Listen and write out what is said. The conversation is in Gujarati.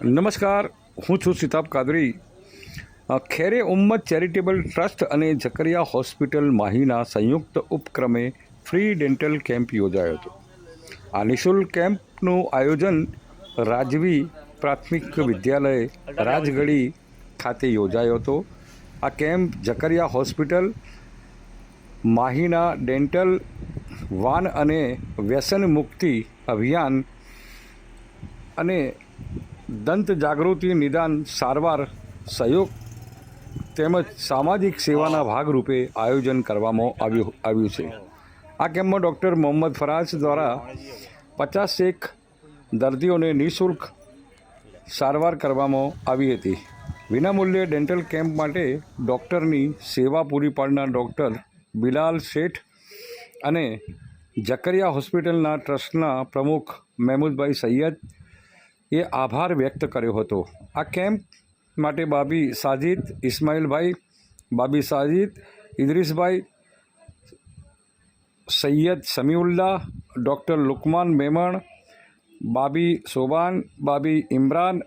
નમસ્કાર, હું છું સિતાબ કાદરી. ખેરે ઉમ્મત ચેરિટેબલ ટ્રસ્ટ અને ઝકરિયા હોસ્પિટલ માહીના સંયુક્ત ઉપક્રમે ફ્રી ડેન્ટલ કેમ્પ યોજાયો હતો. આ નિઃશુલ્ક કેમ્પનું આયોજન રાજવી પ્રાથમિક વિદ્યાલય રાજગઢી ખાતે યોજાયો હતો. આ કેમ્પ ઝકરિયા હોસ્પિટલ માહીના ડેન્ટલ વાન અને વ્યસન મુક્તિ અભિયાન અને દંત જાગૃતિ નિદાન સારવાર સહયોગ તેમજ સામાજિક સેવાના ભાગરૂપે આયોજન કરવામાં આવ્યું છે. આ કેમ્પમાં ડૉક્ટર મોહમ્મદ ફરાજ દ્વારા 51 દર્દીઓને નિઃશુલ્ક સારવાર કરવામાં આવી હતી. વિનામૂલ્યે ડેન્ટલ કેમ્પ માટે ડૉક્ટરની સેવા પૂરી પાડનાર ડૉક્ટર બિલાલ શેઠ અને ઝકરિયા હોસ્પિટલના ટ્રસ્ટના પ્રમુખ મહેમૂદભાઈ સૈયદ એ આભાર વ્યક્ત કર્યો હતો. આ કેમ્પ માટે બાબી સાજિદ ઇસ્માઇલભાઈ, બાબી સાજિદ ઇદ્રીસભાઈ, સૈયદ સમીઉલ્લાહ, ડૉક્ટર લુકમાન મેમણ, બાબી સોબાન, બાબી ઇમરાન